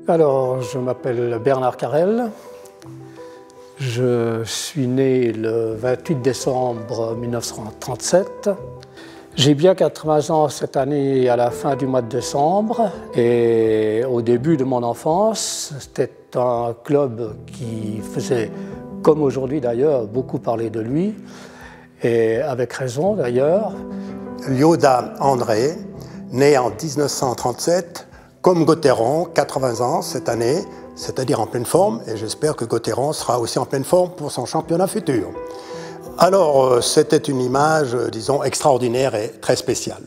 Alors, je m'appelle Bernard Carrel. Je suis né le 28 décembre 1937. J'ai bien 80 ans cette année à la fin du mois de décembre. Et au début de mon enfance, c'était un club qui faisait, comme aujourd'hui d'ailleurs, beaucoup parler de lui. Et avec raison d'ailleurs. Lyoda André, né en 1937, comme Gauthieron, 80 ans cette année, c'est-à-dire en pleine forme, et j'espère que Gauthieron sera aussi en pleine forme pour son championnat futur. Alors, c'était une image, disons, extraordinaire et très spéciale.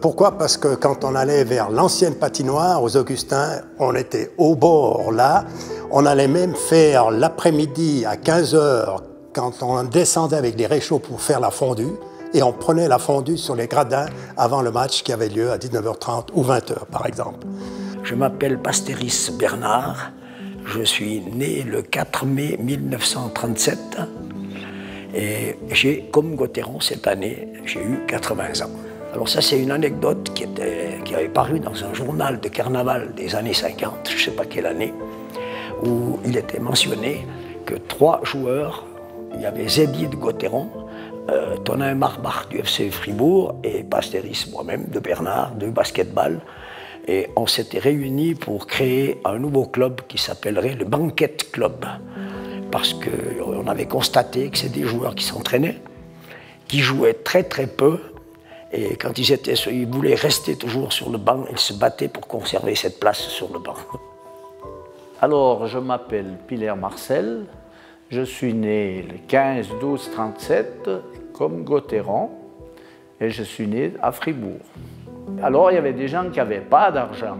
Pourquoi? Parce que quand on allait vers l'ancienne patinoire, aux Augustins, on était au bord là, on allait même faire l'après-midi à 15 h, quand on descendait avec des réchauds pour faire la fondue, et on prenait la fondue sur les gradins avant le match qui avait lieu à 19 h 30 ou 20 h par exemple. Je m'appelle Pastéris Bernard, je suis né le 4 mai 1937 et j'ai, comme Gauthieron cette année, j'ai eu 80 ans. Alors ça c'est une anecdote qui avait paru dans un journal de carnaval des années 50, je ne sais pas quelle année, où il était mentionné que 3 joueurs, il y avait Zedi de Gauthieron, Tonin Marbach du FC Fribourg et Pastéris, moi-même, de Bernard, de basketball. Et on s'était réunis pour créer un nouveau club qui s'appellerait le Banquet Club. Parce qu'on avait constaté que c'est des joueurs qui s'entraînaient, qui jouaient très très peu. Et quand ils voulaient rester toujours sur le banc, ils se battaient pour conserver cette place sur le banc. Alors, je m'appelle Pilaire Marcel. Je suis né le 15-12-37 comme Gauthieron et je suis né à Fribourg. Alors il y avait des gens qui n'avaient pas d'argent,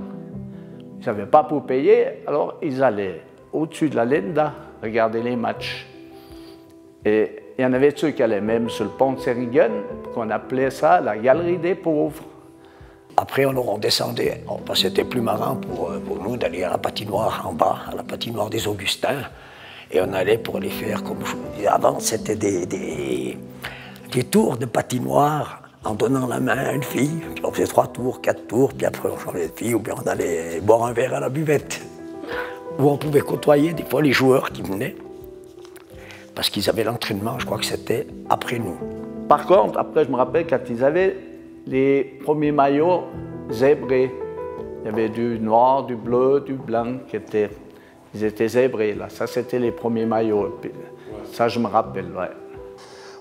ils n'avaient pas pour payer, alors ils allaient au-dessus de la Lenda regarder les matchs. Et il y en avait ceux qui allaient même sur le pont de Sérigen, qu'on appelait ça la galerie des pauvres. Après on descendait, c'était plus marrant pour nous d'aller à la patinoire en bas, à la patinoire des Augustins. Et on allait pour les faire, comme je vous disais avant, c'était des tours de patinoire en donnant la main à une fille. Puis on faisait 3 tours, 4 tours, puis après on changeait de fille, ou bien on allait boire un verre à la buvette. Où on pouvait côtoyer des fois les joueurs qui venaient, parce qu'ils avaient l'entraînement, je crois que c'était après nous. Par contre, après je me rappelle quand ils avaient les premiers maillots zébrés. Il y avait du noir, du bleu, du blanc ils étaient zébrés, là. Ça, c'était les premiers maillots. Ça, je me rappelle, ouais.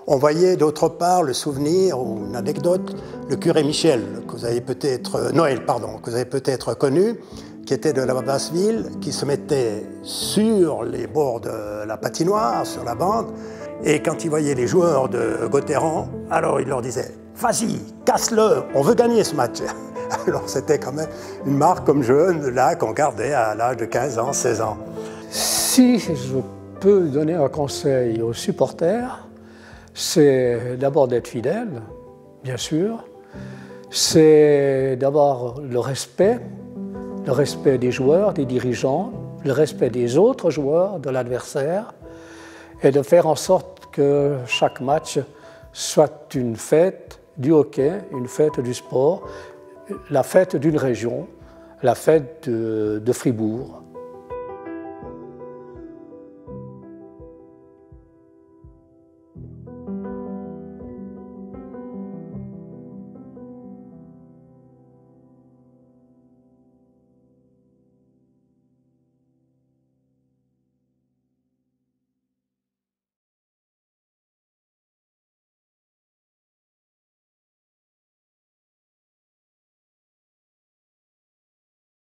On voyait d'autre part le souvenir ou une anecdote, le curé Michel, que vous avez peut-être, Noël, pardon, que vous avez peut-être connu, qui était de la Basse-Ville, qui se mettait sur les bords de la patinoire, sur la bande, et quand il voyait les joueurs de Gauthieron, alors il leur disait « Vas-y, casse-le, on veut gagner ce match !» Alors c'était quand même une marque comme jeune, là, qu'on gardait à l'âge de 15 ans, 16 ans. Si je peux donner un conseil aux supporters, c'est d'abord d'être fidèle, bien sûr. C'est d'avoir le respect des joueurs, des dirigeants, le respect des autres joueurs, de l'adversaire, et de faire en sorte que chaque match soit une fête du hockey, une fête du sport, la fête d'une région, la fête de Fribourg.